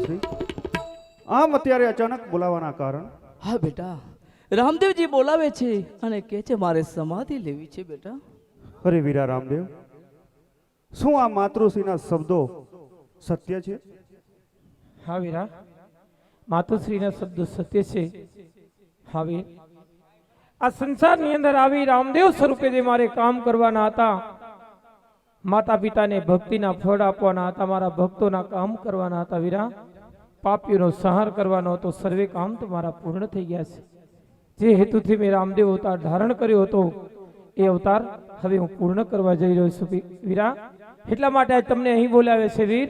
માતૃશ્રી, આમ અત્યારે અચાનક બોલાવાના કારણ? હા બેટા, રામદેવજી બોલાવે છે અને કહે છે મારે સમાધિ લેવી છે બેટા. અરે વીરા રામદેવ, શું આ માતૃશ્રીના શબ્દો સત્ય છે? હા વીરા, માતુશ્રીના શબ્દો સત્ય છે. હા વીર, આ સંસારની અંદર આવી રામદેવ સ્વરૂપે જે મારે કામ કરવાના હતા, માતા પિતાને ભક્તિના ફળ આપવાના હતા, મારા ભક્તોના કામ કરવાના હતા વીરા, પાપીઓનો સંહાર કરવાનો હતો, સર્વે કામ તો મારા પૂર્ણ થઈ ગયા છે. જે હેતુથી મેં રામદેવ અવતાર ધારણ કર્યો હતો એ અવતાર હવે હું પૂર્ણ કરવા જઈ રહ્યો છું વીરા. એટલા માટે આજ તમને અહીં બોલાવે છે વીર.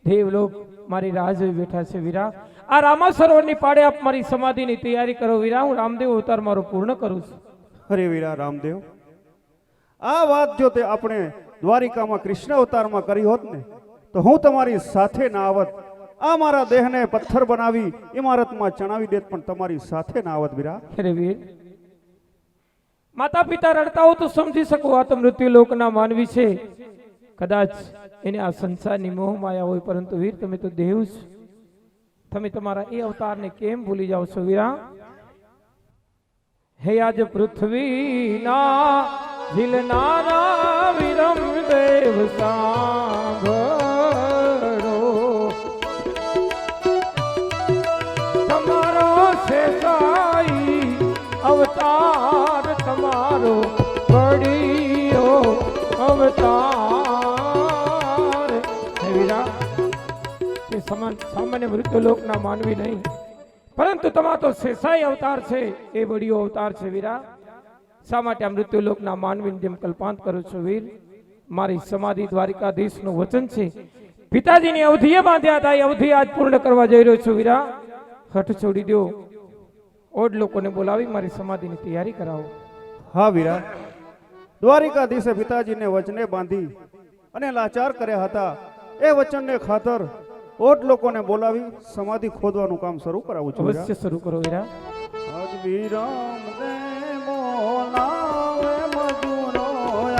દેવલોક મારી રાહ જોઈ બેઠા છે વીરા. આ રામા સરોવરની પાડે આપ મારી સમાધિની તૈયારી કરો વીરા. હું રામદેવ અવતાર મારો પૂર્ણ કરું છું. અરે વીરા રામદેવ, આ વાત જો તે આપણે દ્વારિકામાં કૃષ્ણ અવતારમાં કરી હોત ને તો હું તમારી સાથે ના આવત. આ મારા દેહને પથ્થર બનાવી ઇમારતમાં ચણાવી દેત, પણ તમારી સાથે ના આવત વીરા. અરે વીર, માતા પિતા રડતા હો તો સમજી શકો આ તો મૃત્યુ લોકના માનવી છે. કદાચ એને આ સંસારની મોહ માયા હોય, પરંતુ વીર તમે તો દેવ છો. તમે તમારા એ અવતારને કેમ ભૂલી જાઓ છો વીરા? હે આજ પૃથ્વીના ઝીલનારા વિરમ દેવ સાંભળો, તમારો શેષાઈ અવતાર, તમારો બડીયો અવતાર. હે વીરા, એ સામાન્ય મૃત્યુ લોકના માનવી નહીં, પરંતુ તમારો તો શેષાઈ અવતાર છે, એ બડીયો અવતાર છે વીરા. શા માટે આ મૃત્યુ લોકના માનવીની જેમ કલ્પાંત કરો છો વીર? મારી સમાધિ દ્વારિકાધીશનું વચન છે, પિતાજીની અવધિએ બાંધ્યા હતા, એ અવધિ આજ પૂર્ણ કરવા જઈ રહ્યો છું વીરા. હઠ છોડી દો, ઓડ લોકોને બોલાવી મારી સમાધિની તૈયારી કરાવો. હા વીરા, દ્વારિકાધીશે પિતાજીને વચને બાંધી અને લાચાર કર્યા હતા. એ વચનને ખાતર ઓટ લોકોને બોલાવી સમાધિ ખોદવાનું કામ શરૂ કરાવું છું. અવશ્ય શરૂ કરો વીરા. આજ વિરામ દે બોલાવે મજૂરો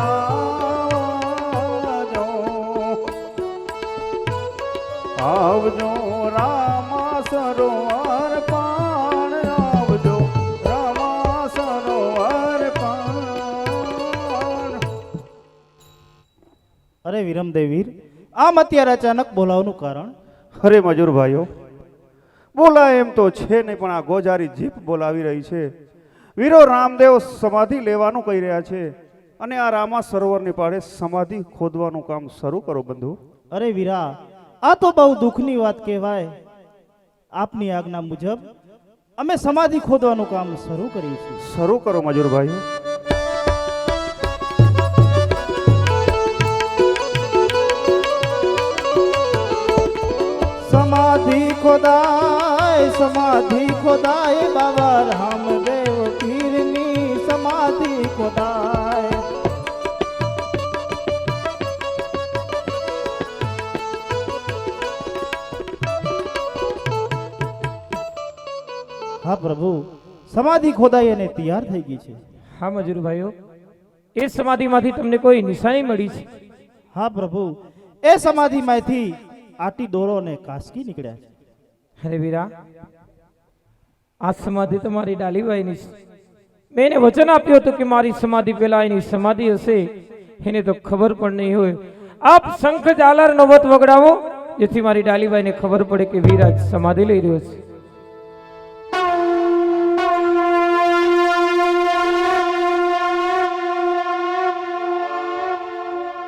આવજો, આવજો રામા સરોવર પાણ, આવજો રામા સરોવર પાણ. અરે વિરમદેવ વીર, આમ અત્યારે અચાનક બોલાવવાનું કારણ? અરે મજૂર ભાઈઓ, બોલાય એમ તો છે નહીં, પણ આ ગોજારી જીપ બોલાવી રહી છે. વીરો રામદેવ સમાધિ લેવાનું કહી રહ્યા છે અને આ રામા સરોવરની પાળે સમાધિ ખોદવાનું કામ શરૂ કરો બંધુ. અરે વીરા, આ તો બહુ દુઃખની વાત કહેવાય. આપની આજ્ઞા મુજબ અમે સમાધિ ખોદવાનું કામ શરૂ કરીશું. શરૂ કરો મજૂર ભાઈઓ. સમાધિ ખોદાય બાબા રામદેવ પીરની સમાધિ ખોદાય. હા પ્રભુ, સમાધિ ખોદાઈ અને તૈયાર થઈ ગઈ છે. હા મજૂર ભાઈઓ, એ સમાધિમાંથી તમને કોઈ નિશાની મળી છે? હા પ્રભુ, એ સમાધિમાંથી આટી દોરો અને કાસકી નીકળ્યા છે. અરે વીરા, આ સમાધિ તમારી ડાલીબાઈની છે. મેં એને વચન આપ્યું હતું કે મારી સમાધિ પેલા એની સમાધિ હશે, એને તો ખબર પણ નહીં હોય. આપ શંખ ઝાલર નવત વગડાવો, જેથી મારી ડાલીબાઈને ખબર પડે કે વીરા સમાધિ લઈ રહ્યો છે.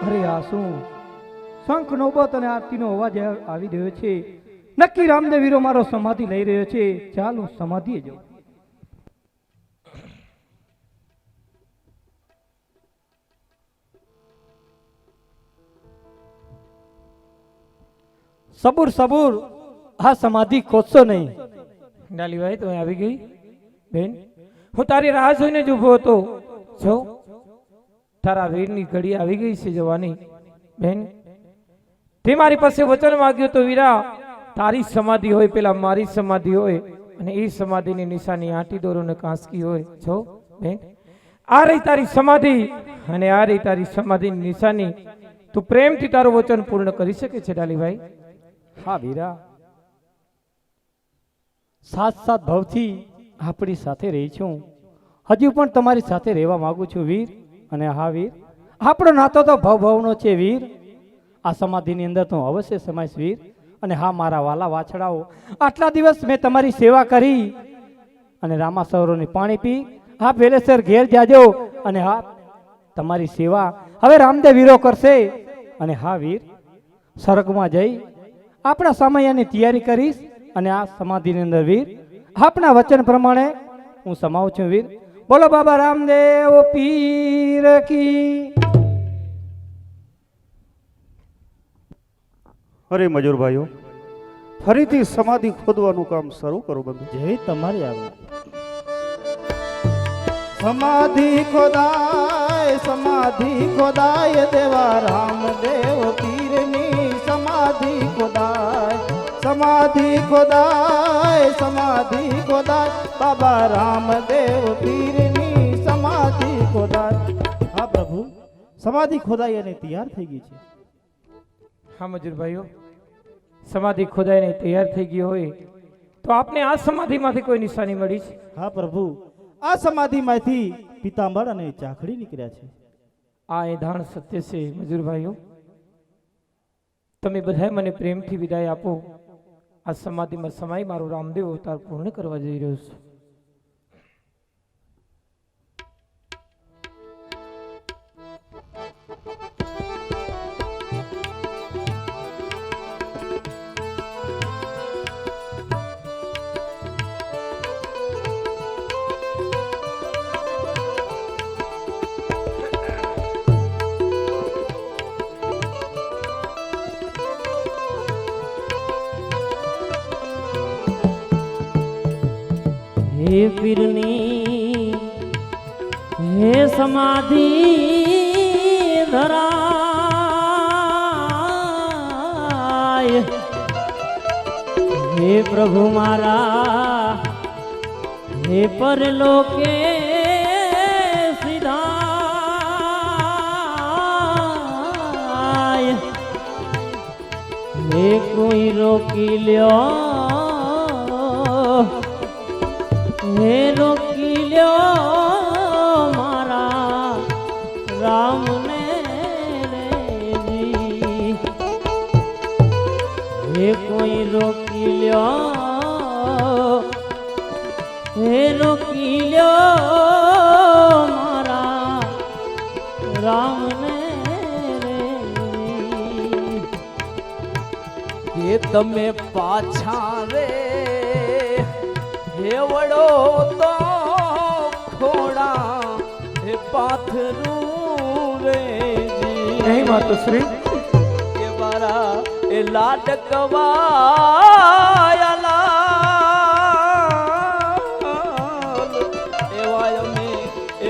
અરે આ શું શંખ નોબત અને આરતીનો અવાજ આવી રહ્યો છે? નક્કી રામદેવીરો મારો સમાધિ લઈ રહ્યો છે. ચાલો સમાધિએ જાઉં. સબુર સબુર, આ સમાધિ ખોદશો નહીં. ડાલીબાઈ તો આવી ગઈ બેન, હું તારી રાહ જોઈને જ ઊભો હતો. જો તારા વીરની ઘડી આવી ગઈ છે જવાની. બેન, તે મારી પાસે વચન માંગ્યું તો વીરા, તારી સમાધિ હોય પેલા મારી સમાધિ હોય, અને એ સમાધિની નિશાની આંટી દોરો ને કાંસકી હોય. જો બેન, આ રહી તારી સમાધિ અને આ રહી તારી સમાધિની નિશાની. તું પ્રેમથી તારું વચન પૂર્ણ કરી શકે છે ડાલીભાઈ? હા વીરા, સાત ભવથી આપણી સાથે રહી છું, હજુ પણ તમારી સાથે રહેવા માંગુ છું વીર. અને હા વીર, આપણો નાતો તો ભવનો છે વીર. આ સમાધિની અંદર તો અવશ્ય સમાઈશ વીર. અને હા મારા વાલા વાછડાઓ, આટલા દિવસ મેં તમારી સેવા કરી અને રામા સરોવરની પાણી પી. હા વેલેસર ઘેર જાજો. અને હા તમારી સેવા હવે રામદેવ વીરો કરશે. અને હા વીર, સ્વર્ગમાં જઈ આપણા સમયની તૈયારી કરીશ. અને આ સમાધિની અંદર વીર આપના વચન પ્રમાણે હું સમાવું છું વીર. બોલો બાબા રામદેવ પીર કી. અરે મજૂર ભાઈઓ, ફરીથી સમાધિ ખોદવાનું કામ શરૂ કરો બંધુ. જય તમારી આજ્ઞા. સમાધિ ખોદાય દેવા રામદેવ પીરની સમાધિ ખોદાય. સમાધિ ખોદાય બાબા રામદેવ પીરની સમાધિ ખોદાય. હા પ્રભુ, સમાધિ ખોદાઈ અને તૈયાર થઈ ગઈ છે. હા મજૂર ભાઈઓ, સમાધિ ખોદાઈને તૈયાર થઈ ગઈ હોય તો આપને આ સમાધિમાંથી કોઈ નિશાની મળી છે? હા પ્રભુ, આ સમાધિમાંથી પિતાંબર અને ચાખડી નીકળ્યા છે. આ એધાણ સત્ય છે મજૂર ભાઈઓ. તમે બધાએ મને પ્રેમથી વિદાય આપો. આ સમાધિમાં સમાય મારો રામદેવ અવતાર પૂર્ણ કરવા જઈ રહ્યો છું. હે પીરની હે સમાધિ ધરાય, હે પ્રભુ મારા હે પરલોકે સિધાય, હે કોઈ રોકી લ્યો હે રોકી લ્યો મારા રામને રેજી, હે કોઈ રોકી લ્યો હે રોકી લ્યો મારા રામને રેજી. કે તમે પાછા રે હે વડો તો ખોડા હે પાથરું રેજી. નહીં માતુશ્રી, કે મારા એ લાડકવાયા એવા અમે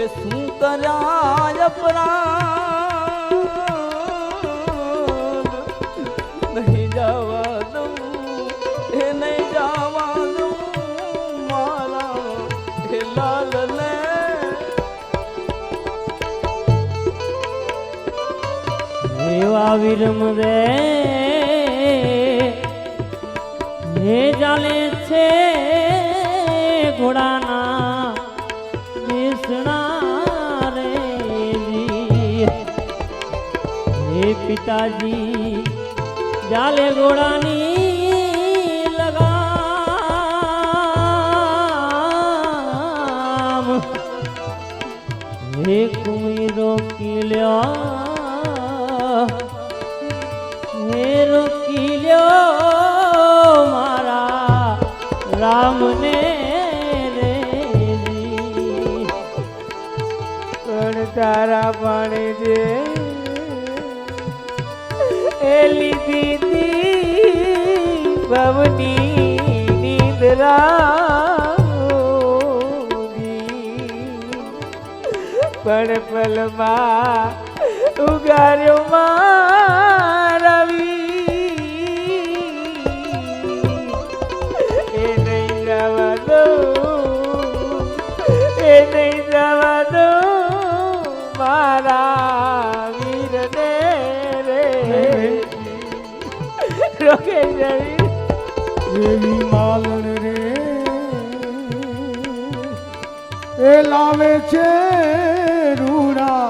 એ શું કર્યા અપરાધ, નહીં જવા દઉં એ નહીં જવા દઉં મારા હે લાલને. એવા વિરમ રે હે ચાલે છે ઘોડાના બેસણા રેજી, હે પિતાજી ચાલે ઘોડાની લગામ, હે કોઈ રોકી લ્યો હે રોકી લ્યો મારા રામને રેજી. પણ તારા પાણી દે એ લીધી તી ભવની નિદ્રા, પણ પલમાં ઉગાર્યો મારવી, એ નહીં જવા દઉં એ નહીં જવા દઉં મારા વીરને રે રોકે જવી. એવી માલણ રે એ લાવે છે રૂડા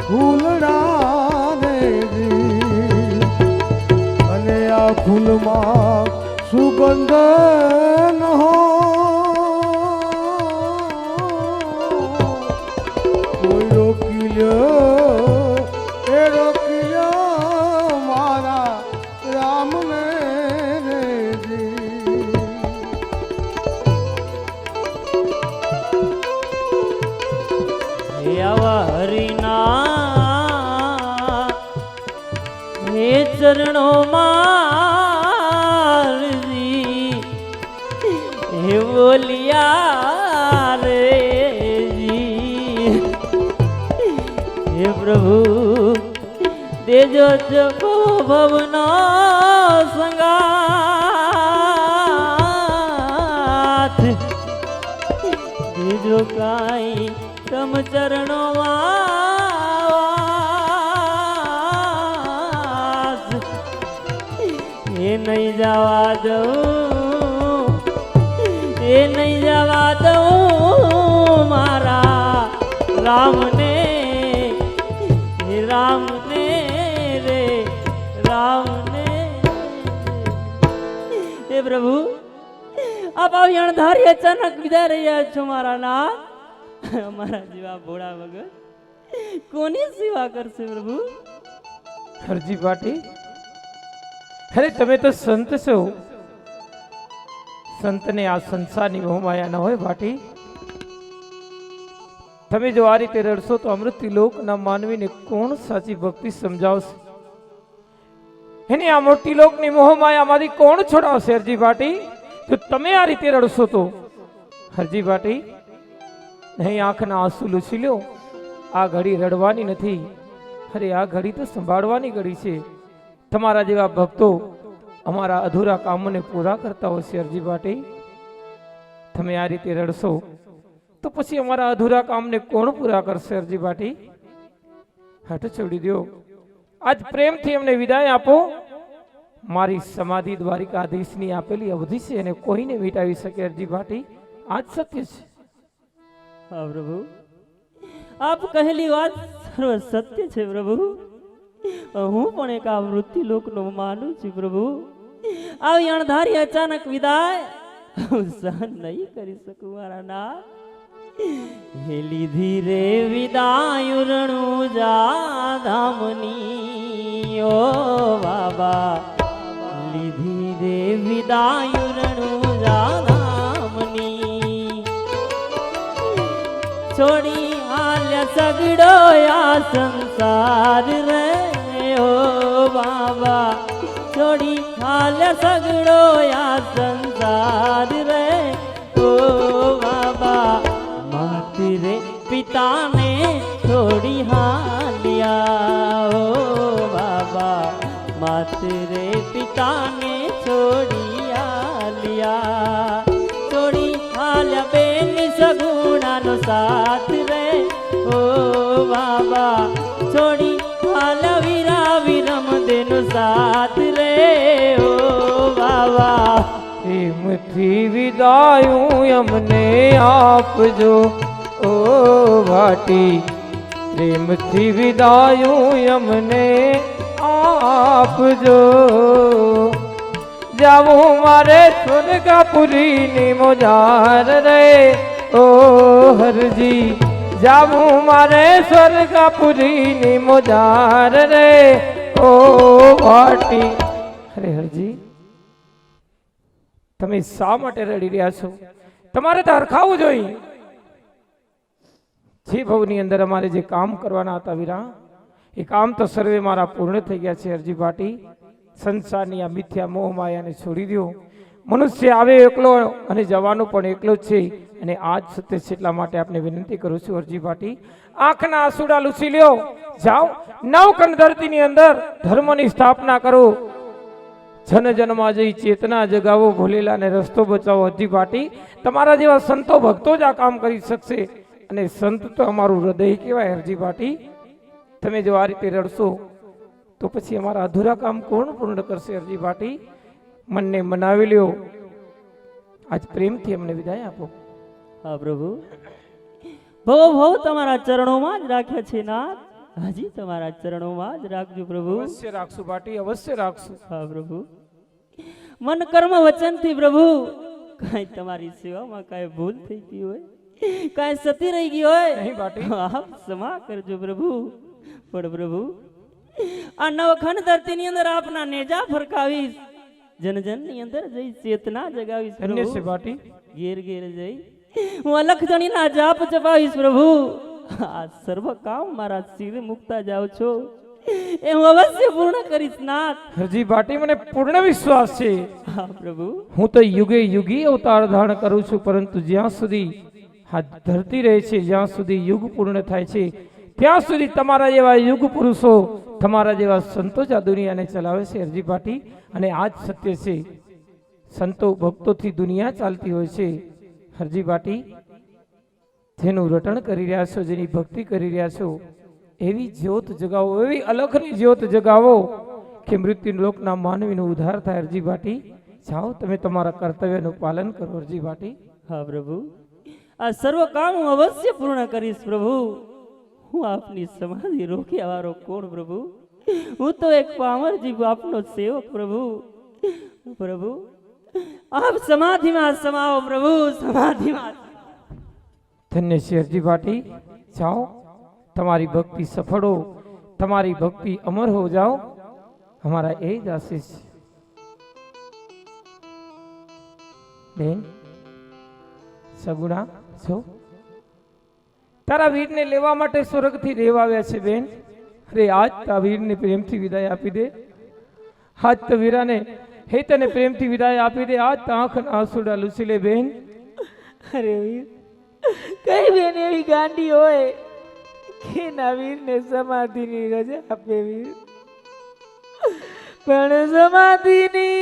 ફૂલડા રે જી. અને આ ફૂલમાં સુગંધ ન હો કોઈ રોકી લ્યો એ રોકી લ્યો મારા રામને રે જી. હે આવા હરિના હે ચરણોમાં હે બોલિયા રે જી. હે પ્રભુ દેજો જપો ભવનો સંગાથ દેજો કાઈ તમ ચરણો વાસ એ નહીં જવા દઉં એ નહીં જવા દઉં મારા રામને હે રામને રે રામને. હે પ્રભુ આપ આવી અણધારી અચાનક વિદાય રહ્યા છો મારા નાથ. અમારા જેવા ભોળા વગર કોની સેવા કરશે પ્રભુ? હરજી પાટી, અરે તમે તો સંત છો. સંતને આ સંસારની મોહમાયા ન હોય ભાટી. તમે જો આ રીતે રડશો તો અમૃત લોકના માનવીને કોણ સાચી ભક્તિ સમજાવશે? એની આ મોટી લોકની મોહમાયામાંથી કોણ છોડાવશે? હરજી ભાટી, જો તમે આ રીતે રડશો તો હરજી ભાટી નહીં, આંખના આંસુ લૂછી લો. આ ઘડી રડવાની નથી, અરે આ ઘડી તો સંભાળવાની ઘડી છે. તમારા જેવા ભક્તો અમારા અધૂરા કામોને પૂરા કરતા હોય છે. હરજી ભાટી, તમે આ રીતે રડશો તો પછી અમારા અધૂરા કામને કોણ પૂરા કરશે? હરજી ભાટી, હટ છોડી દો. આજ પ્રેમથી અમને વિદાય આપો. મારી સમાધિ દ્વારિકાધીશની આપેલી અવધિ છે અને કોઈને મિટાવી શકે? હરજી ભાટી, આજ સત્ય છે. હા પ્રભુ, આપ કહેલી વાત સર્વ સત્ય છે પ્રભુ. હું પણ એક આ વૃત્તિ લોકનો માનું છું પ્રભુ. આવી અણધારી અચાનક વિદાય હું સહન નહીં કરી શકું મારા નાથ. હે લીધી રે વિદાય રણુ જા ધામની ઓ બાબા. લીધી રે વિદાય રણુ જા ધામની. છોડી હાલ્યા સગડો આ સંસાર રે ઓ બાબા. છોડી હાલ્યા સગડો આ સંસાર રે ઓ બાબા. માતી રે પિતાને છોડી હાલ્યા ઓ બાબા. માતી રે પિતાને છોડી હાલ્યા. છોડી હાલ્યા બેન સગુણાનો સાથ રે ઓ બાબા. છોડી હાલ્યા વીરા વિરમ દેનો સાથ રે ઓ બાબા. પ્રેમથી વિદાયું અમને આપજો ઓ ભાટી. પ્રેમથી વિદાયું અમને આપજો. જાવું મારે સ્વર્ગપુરીની મોજાર રે ઓ હરજી. જાવું મારે સ્વર્ગપુરીની મોજાર રે ઓ ભાટી. અરે હરજી, તમે શા માટે રડી રહ્યા છો? તમારે તો હરખાવું જોઈએ. જે ભવની અંદર અમારે જે કામ કરવાના હતા વીરા, એ કામ તો સર્વે મારા પૂર્ણ થઈ ગયા છે. હરજી ભાટી, સંસારની આ મિથ્યા મોહ માયાને છોડી દો. મનુષ્ય આવે એકલો અને જવાનો પણ એકલો જ છે અને આજ સત્ય છે. એટલા માટે આપને વિનંતી કરું છું હરજી ભાટી, આંખના આંસુડા લૂછી લ્યો. જાઓ નવકણ ધરતીની અંદર ધર્મની સ્થાપના કરો. જન જનમાં જઈ ચેતના જગાવો, ભૂલેલાને રસ્તો બચાવો. હરજી ભાટી, તમારા જેવા સંતો ભક્તો જ આ કામ કરી શકશે અને સંત તો અમારું હૃદય કહેવાય. હરજી ભાટી, તમે જો આ રીતે રડશો તો પછી અમારા અધૂરા કામ કોણ પૂર્ણ કરશે? હરજી ભાટી, મનને મનાવી લ્યો. આજ પ્રેમથી અમને વિદાય આપો. હા પ્રભુ, ભવ તમારા ચરણોમાં જ રાખ્યા છે નાથ. હજી તમારા ચરણોમાં જ રાખજો પ્રભુ. અવશ્ય રાખશું બાટી, અવશ્ય રાખશું. હા પ્રભુ, મન કર્મ વચનથી પ્રભુ કાંઈ તમારી સેવામાં કાંઈ ભૂલ થઈ ગઈ હોય, કાંઈ સતી રહી ગઈ હોય, નહીં બાટી. આપ ક્ષમા કરજો પ્રભુ. પણ પ્રભુ, આ નવખંડ ધરતીની અંદર આપના નેજા ફરકાવીશ, જન ની અંદર જઈ ચેતના જગાવીશ ધન્ય છે પ્રભુ. બાટી. ઘેર ઘેર જઈ હું અલખ જણીના જાપ જપાવીશ પ્રભુ. આ સર્વ કામ મારા શિર મુકતા જાઓ છો એ હું અવશ્ય પૂર્ણ કરીશ નાથ. હરજી બાટી, મને પૂર્ણ વિશ્વાસ છે. હા પ્રભુ, હું તો યુગે યુગી અવતાર ધારણ કરું છું, પરંતુ જ્યાં સુધી આ ધરતી રહે છે, જ્યાં સુધી યુગ પૂર્ણ થાય છે, ત્યાં સુધી તમારા જેવા યુગ પુરુષો, તમારા જેવા સંતો જ આ દુનિયાને ચલાવે છે હરજી બાટી. અને આ જ સત્ય છે. સંતો ભક્તોથી દુનિયા ચાલતી હોય છે હરજી બાટી. જેનું રટણ કરી રહ્યા છો, જેની ભક્તિ કરી રહ્યા છો, એવી જ્યોત જગાવો, એવી અલખની જ્યોત જગાવો કે મૃત્યુ લોકના માનવીનો ઉદ્ધાર થાય હરજી બાટી. જાઓ, તમે તમારા કર્તવ્યનું પાલન કરો હરજી બાટી. હા પ્રભુ, આ સર્વ કામ હું અવશ્ય પૂર્ણ કરીશ પ્રભુ. હું આપની સમાધિ રોક્યા વાળો કોણ પ્રભુ? હું તો એક પામરજી આપનો સેવક પ્રભુ. પ્રભુ, આપ સમાધિમાં સમાવો પ્રભુ, સમાધિમાં. ધન્ય છે હરજી બાટી. જાઓ, તમારી ભક્તિ સફળ હો, તમારી ભક્તિ અમર હો. જાઓ, हमारा એ જ આશીષ છે. બેન સગુણા, છો તારા વીરને લેવા માટે સ્વર્ગથી દેવ આવ્યા છે બેન. અરે આજ તા વીરને પ્રેમથી વિદાય આપી દે. આજ તો વીરાને હે તને પ્રેમથી વિદાય આપી દે. આજ તો આંખના આંસુડા લૂછી લે બેન. અરે વીર, કઈ બેન એવી ગાંડી હોય કે ના વીરને સમાધિની રજા આપે વીર? પણ સમાધિની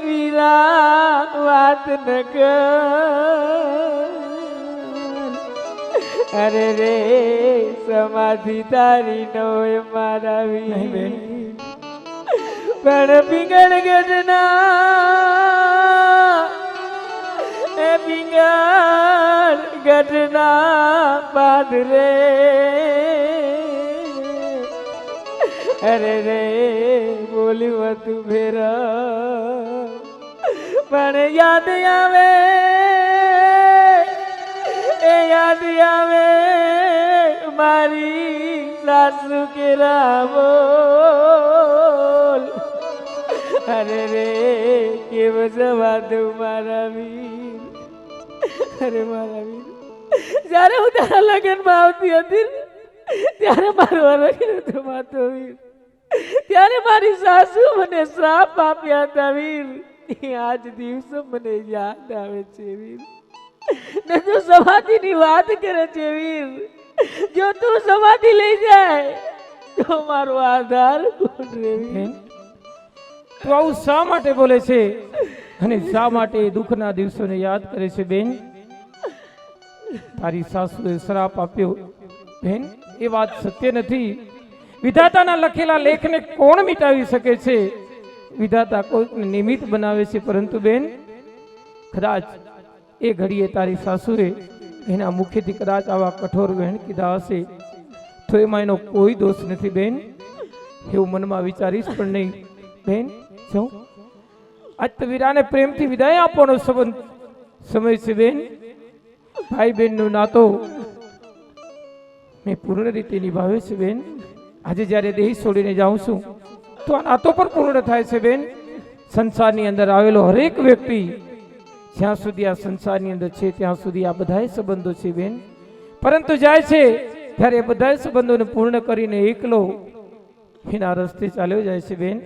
વીરા વાત ન કર. અરે રે સમાધિ તારી ન હોય મારા નહીં બેન. વીર, પણ પિંગળ ગઢના પાદરે. અરે રે બોલ્યું હતું ફેરા, પણ યાદ આવે, એ યાદ આવે મારી સાસુ કે બોલ. અરે રે કેવ જવા દઉં મારા વીર. અરે મારા વીર, જ્યારે હું તારા લગ્નમાં આવતી હતી ત્યારે મારો લગ્ન હતો માતો વીર. ત્યારે મારી સાસુ મને શ્રાપ આપ્યા હતા વીર. આજ દિવસો મને યાદ આવે છે વીર. ને તું સમાધિની વાત કરે છે વીર. જો તું સમાધિ લઈ જાય તો મારો આધાર કોણ રે વીર? બેન, તું આવું શા માટે બોલે છે અને શા માટે દુઃખના દિવસોને યાદ કરે છે બેન? તારી સાસુએ શ્રાપ આપ્યો બેન, એ વાત સત્ય નથી. વિધાતાના લખેલા લેખને કોણ મિટાવી શકે છે? વિધાતા કોઈકને નિમિત્ત બનાવે છે, પરંતુ બેન કદાચ એ ઘડીએ તારી સાસુએ એના મુખેથી કદાચ આવા કઠોર વહેણ કીધા હશે તો એમાં એનો કોઈ દોષ નથી બેન. એવું મનમાં વિચારીશ પણ નહીં બેન. જો આજ તો વીરાને પ્રેમથી વિદાય આપવાનો સમય છે બેન. ભાઈ બહેનનો નાતો મેં પૂર્ણ રીતે નિભાવ્યો છે બેન. આજે જ્યારે દેહ છોડીને જાઉં છું તો આ નાતો પણ પૂર્ણ થાય છે બેન. સંસારની અંદર આવેલો હરેક વ્યક્તિ જ્યાં સુધી આ સંસારની અંદર છે ત્યાં સુધી આ બધાય સંબંધો છે બેન. પરંતુ જાય છે ત્યારે એ બધાય સંબંધોને પૂર્ણ કરીને એકલો એના રસ્તે ચાલ્યો જાય છે બેન.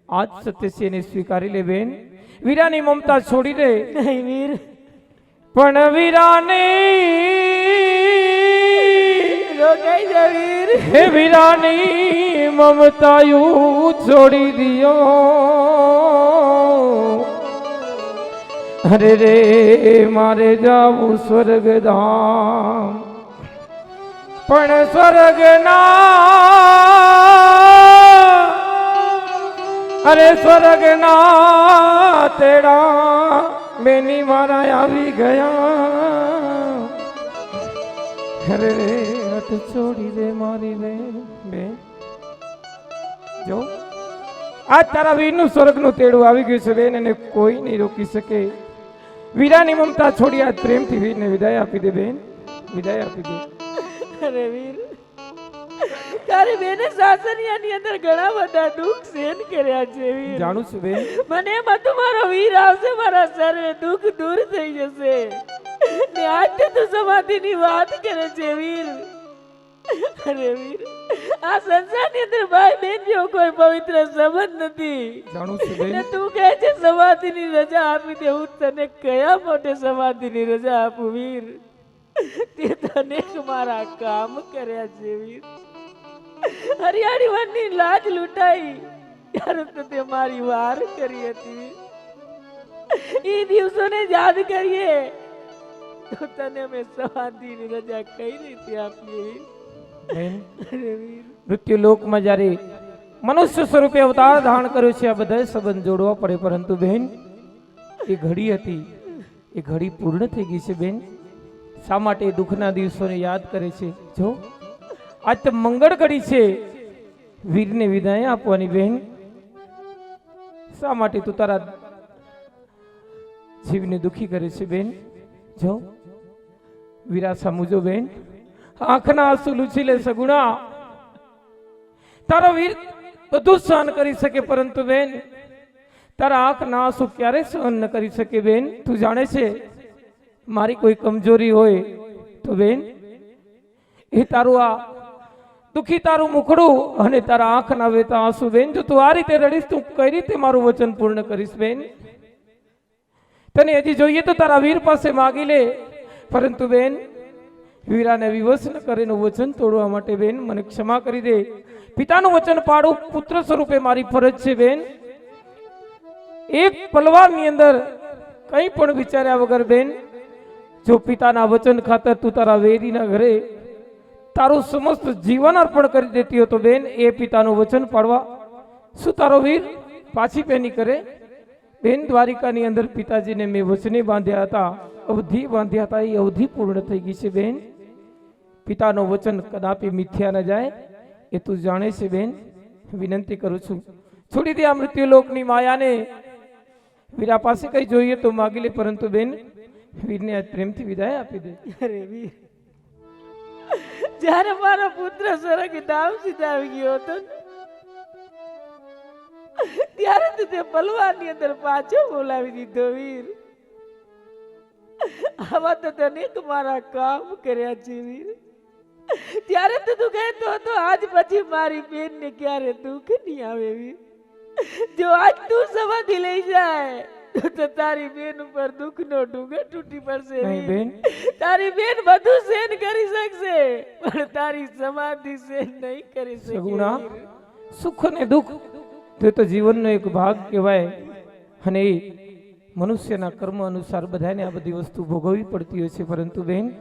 આજ સત્ય છે, એને સ્વીકારી લે બેન. વીરાની મમતા છોડી દે. નહીં વીર, પણ વીરાની રોકાઈ જા વીર. હે વીરાની મમતા યુ છોડી દિયો. અરે રે મારે જાવું સ્વર્ગ ધામ, પણ સ્વર્ગના તેડા બેની મારા આવી ગયા અરે રે હટ છોડી દે મારી બેન જો આજ તારા વીરનું સ્વર્ગનું તેડું આવી ગયું છે બેન અને કોઈ નહીં રોકી શકે વીરાની મમતા છોડી આજ પ્રેમથી વીરને વિદાય આપી દે બેન વિદાય આપી દે અરે વીર તારી બેને સાસરિયાની અંદર ઘણા બધા દુઃખ સહન કર્યા છે વીર જાણું છું બેન મને એમાં તો મારો વીર આવશે મારા સર્વે દુઃખ દૂર થઈ જશે ને આજ તું સમાધિની વાત કરે છે વીર અરે વીર આ સંસારની અંદર ભાઈ બેન જેવો કોઈ પવિત્ર સંબંધ નથી જાણું છું બેન ને તું કહે છે સમાધિની રજા આપી દે હું તને કયા મોટે સમાધિની રજા આપું વીર તે તને મારા કામ કર્યા છે વીર હરિયાળી વનની લાજ લૂંટાઈ ત્યારે તો તે મારી વાર કરી હતી એ દિવસોને યાદ કરીએ તો તને અમે સમાધિની રજા કઈ રીતે આપીએ બેન અરે વીર મૃત્યુ લોકમાં જ્યારે મનુષ્ય સ્વરૂપે અવતાર ધારણ કર્યો છે આ બધા સંબંધ જોડવા પડે પરંતુ બેન એ ઘડી હતી એ ઘડી પૂર્ણ થઈ ગઈ છે બેન શા માટે દુઃખના દિવસોને યાદ કરે છે જો આજ તો મંગળ ઘડી છે વીરને વિદાય આપવાની બેન શા માટે તું તારા જીવને દુખી કરે છે બેન જો વીરા સમજો બેન આંખના આંસુ લૂછી લે સગુણા તારો વીર બધું સહન કરી શકે પરંતુ બેન તારા આંખના આંસુ ક્યારે સહન ન કરી શકે બેન તું જાણે છે મારી કોઈ કમજોરી હોય તો બેન એ તારું આ દુખી તારું મુખડું અને તારા આંખના વેતા આંસુ બેન જો તું આ રીતે રડીશ તું કઈ રીતે મારું વચન પૂર્ણ કરીશ બેન તને હજી જોઈએ તો તારા વીર પાસે માગી લે પરંતુ બેન વીરાને વિવશ ન કરેનું વચન તોડવા માટે બેન મને ક્ષમા કરી દે પિતાનું વચન પાડું પુત્ર સ્વરૂપે મારી ફરજ છે બેન એક પલવારની અંદર કંઈ પણ વિચાર્યા વગર બેન જો પિતાના વચન ખાતર તું તારા વેરીના ઘરે તારું સમસ્ત જીવન અર્પણ કરી દેતી હતો બેન એ પિતાનું વચન પાડવા શું તારો વીર પાછી પેની કરે બેન દ્વારિકાની અંદર પિતાજીને મેં વચને બાંધ્યા હતા અવધિ બાંધ્યા હતા એ અવધિ પૂર્ણ થઈ ગઈ છે બેન પિતાનું વચન કદાપી મિથ્યા ન જાય એ તું જાણે છે બેન વિનંતી કરું છું છોડી દે આ મૃત્યુલોકની માયાને વીરા પાસે કઈ જોઈએ તો માગી લે પરંતુ બેન વીરને આજ પ્રેમથી વિદાય આપી દે અરે વીર જ્યારે મારો પુત્ર સ્વર્ગ ધામ સીધાવી ગયો હતો ત્યારે તું તે પલવારની અંદર પાછો બોલાવી દીધો વીર આવા તો તને મારા કામ કર્યા છે વીર ત્યારે તો તું કહેતો હતો આજ પછી મારી બેન ને ક્યારે દુઃખ નહીં આવે વીર જો આજ તું સમાધિ લઈ જાય તો તારી બેન ઉપર દુઃખનો ડુંગર તૂટી પડશે નહીં બેન તારી બેન બધું સહન કરી શકશે પણ તારી સમાધિ સહન નહીં કરી શકે સગુણા સુખ અને દુઃખ તે તો જીવનનો એક ભાગ કહેવાય અને એ મનુષ્યના કર્મ અનુસાર બધાને આ બધી વસ્તુ ભોગવવી પડતી હોય છે પરંતુ બેન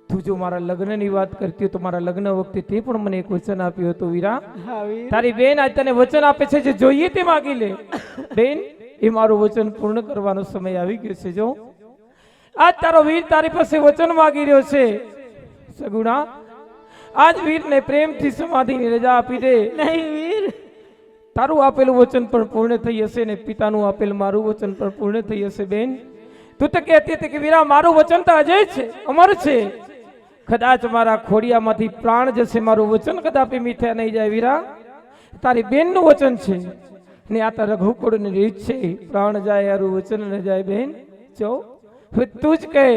તું જો મારા લગ્નની વાત કરતી હોય તો મારા લગ્ન વખતે તે પણ મને એક વચન આપ્યું હતું વીરા હા વીર તારી બેન આજ તને વચન આપે છે જે જોઈએ તે માગી લે બેન એ મારું વચન પૂર્ણ કરવાનો સમય આવી ગયો છે જો આજ તારો વીર તારી પાસે વચન માગી રહ્યો છે સગુણા આજ વીરને પ્રેમથી સમાધિની રજા આપી દે નહીં વીર તારું આપેલું વચન પણ પૂર્ણ થઈ હશે ને પિતાનું આપેલ મારું વચન પણ પૂર્ણ થઈ હશે બેન તું તો કહેતી હતી કે વીરા મારું વચન તો અજય છે અમર છે કદાચ મારા ખોડિયામાંથી પ્રાણ જશે મારું વચન કદાપી મીઠા નહીં જાય વીરા તારી બેનનું વચન છે ને આ તારા રઘુકુળની રીત છે પ્રાણ જાય યારું વચન ન જાય બેન જો હવે તું જ કહે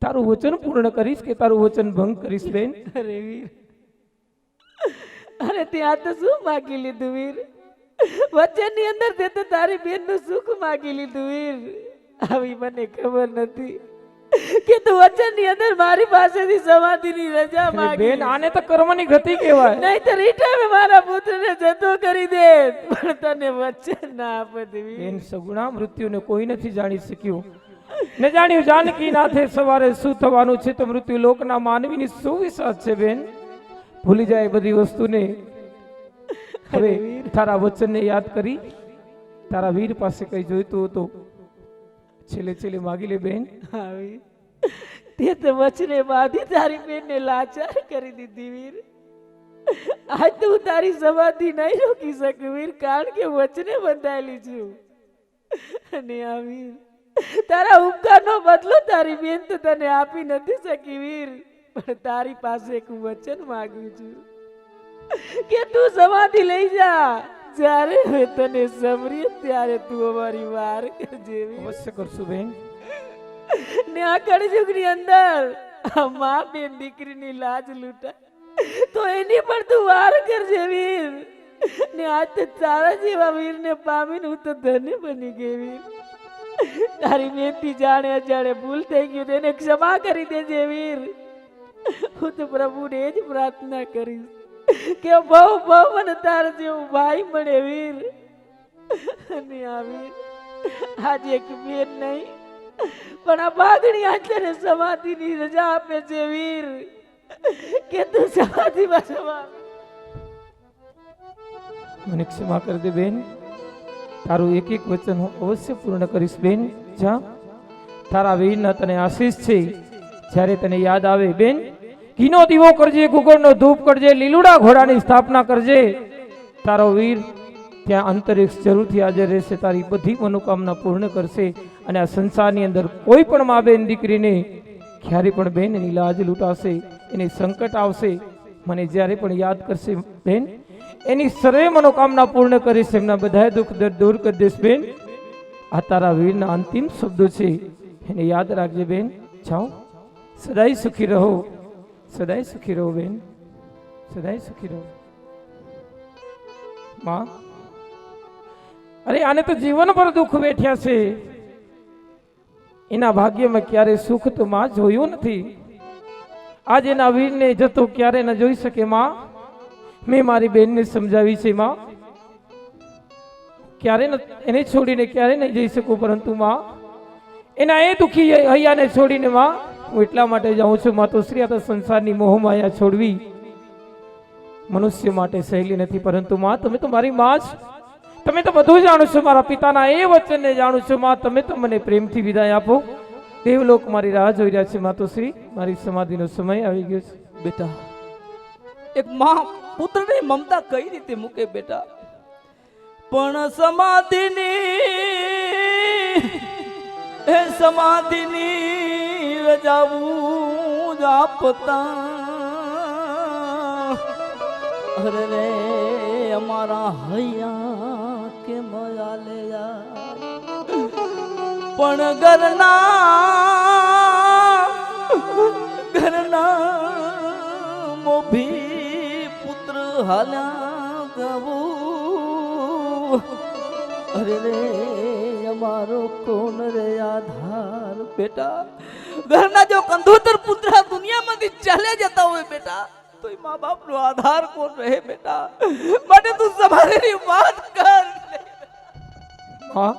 તારું વચન પૂર્ણ કરીશ કે તારું વચન ભંગ કરીશ બેન અરે વીર અરે ત્યાં તો શું માગી લીધું વીર વચનની અંદર તે તો તારી બેનનું સુખ માગી લીધું વીર આવી મને ખબર નથી કે તું વચનની અંદર મારી પાસેથી સમાધિની રજા માંગી બેન આને તો કર્મની ગતિ કહેવાય નહીં તો રીટાવે મારા પુત્રને જતો કરી દે પણ તને વચન ના આપત વીર બેન સગુણા મૃત્યુને કોઈ નથી જાણી શક્યું ન જાણ્યું જાનકી નાથે સવારે શું થવાનું છે તો મૃત્યુ લોકના માનવીની શું વિશ્વાસ છે બેન ભૂલી જાય બધી વસ્તુને હવે તારા વચનને યાદ કરી તારા વીર પાસે કઈ જોઈતું હતું છેલ્લે છેલ્લે માગી લે બેન. હા વીર, તે તો વચને બાંધી તારી બેનને લાચાર કરી દીધી વીર. આજ તો હું તારી સમાધિ નહીં રોકી શકું વીર, કારણ કે વચને બંધાયેલી છું. અને આ વીર, તારા ઉપકારનો બદલો તારી બેન તો તને આપી નથી શકી વીર, પણ તારી પાસે એક વચન માંગુ છું કે તું સમાધિ લઈ જા. જ્યારે હવે તને સમરીએ ત્યારે તું અમારી વાર કરજે વીર. અવશ્ય કરશું બેન. ને આ કળયુગની અંદર આ માં બેન દીકરીની લાજ લૂંટાય તો એની પણ તું વાર કરજે વીર. ને આજ તો તારા જેવા વીરને પામીને હું તો ધન્ય બની ગઈ વીર. તારી બેનથી જાણે અજાણે ભૂલ થઈ ગયું તેને ક્ષમા કરી દેજે વીર. હું તો પ્રભુને એ જ પ્રાર્થના કરીશ કે બહુ બહુ મને તારા જેવું ભાઈ મળે વીર. અને આ વીર, આજે એક બેન નહીં પણ આ બાગણી આજ તને સમાધિની રજા આપે છે વીર, કે તું સમાધિમાં સમાધિ. મને ક્ષમા કરી દે બેન. તારું એક એક વચન હું અવશ્ય પૂર્ણ કરીશ બેન. જા, તારા વીરના તને આશીષ છે. જ્યારે તને યાદ આવે બેન, ઘીનો દીવો કરજે, ગુગળનો ધૂપ કરજે, લીલુડા ઘોડાની સ્થાપના કરજે. તારો વીર ત્યાં અંતરિક્ષ જરૂરથી હાજર રહેશે, તારી બધી મનોકામના પૂર્ણ કરશે. અને આ સંસારની અંદર કોઈ પણ મા બેન દીકરીને ક્યારે પણ બેન એની લાજ લૂંટાશે, એની સંકટ આવશે, મને જ્યારે પણ યાદ કરશે બેન, એની સર્વે મનોકામના પૂર્ણ કરીશ, એમના બધા દુઃખ દર્દ દૂર કરી દઈશ બેન. આ તારા વીરના અંતિમ શબ્દો છે, એને યાદ રાખજે બેન. જાઓ, સદાય સુખી રહો, સદાય સુખી રહો બેન, સદાય સુખી રહો. માં, અરે આને તો જીવનભર દુઃખ વેઠ્યા છે, એના ભાગ્યમાં ક્યારે સુખ તો માં જોયું નથી. આજ એના વીરને જતો ક્યારે ન જોઈ શકે માં. મેં મારી બેનને સમજાવી છે માં, ક્યારે એને છોડીને ક્યારે નહીં જઈ શકું, પરંતુ માં એના એ દુઃખી હૈયાને છોડીને માં હું એટલા માટે જાઉં છું. માતોશ્રી, આ તો સંસારની મોહમાયા છોડવી મનુષ્ય માટે સહેલી નથી, પરંતુ માં તમે તો મારી માં જ, તમે તો બધું જાણો છો, મારા પિતાના એ વચનને જાણું છું માં. તમે તો મને પ્રેમથી વિદાય આપો. દેવલોક મારી રાહ જોઈ રહ્યા છે માતોશ્રી, મારી સમાધિનો સમય આવી ગયો છે. બેટા, એક માં પુત્રને મમતા કઈ રીતે મૂકે બેટા, પણ સમાધિની રજાવું જ આપતા. અરે રે અમારા હૈયા કે મયાલે યાર, પણ ઘરના મોભી પુત્ર હાલ્યા ગવું. અરે રે અમારો કોણ રે આધાર બેટા, ઘરના જો કંધોતર પુત્ર દુનિયામાંથી ચાલ્યા જતા હોય બેટા, તો એ મા બાપ નો આધાર કોણ રહે બેટા. માટે તું સમાધિની વાત કર. હા,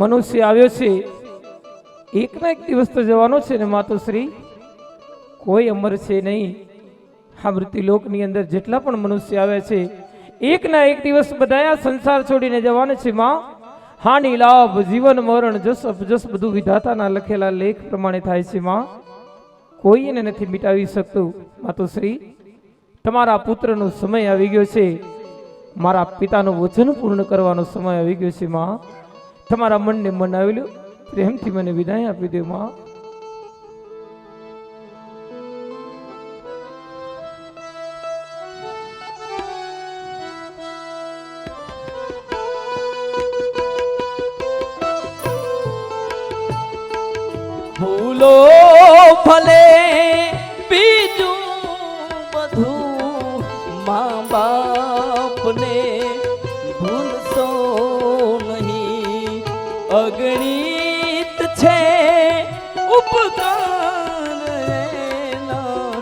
મનુષ્ય આવ્યો છે, એક ના એક દિવસ તો જવાનો છે ને માતોશ્રી. કોઈ અમર છે નહીં. આ મૃત્યુલોકની અંદર જેટલા પણ મનુષ્ય આવ્યા છે, એક ના એક દિવસ બધા આ સંસાર છોડીને જવાના છે માં. હાનિ લાભ જીવન મરણ જસ અપજસ બધું વિધાતાના લખેલા લેખ પ્રમાણે થાય છે માં. કોઈ એને નથી મિટાવી શકતું. માતોશ્રી, તમારા પુત્રનો સમય આવી ગયો છે, મારા પિતાનું વચન પૂર્ણ કરવાનો સમય આવી ગયો છે માં. તમારા મનને મનાવી લો, પ્રેમથી મને વિદાય આપી દે માં. ભૂલો ભલે બીજું બધું, મા બાપને ભૂલશો નહીં. અગણિત છે ઉપકાર એના.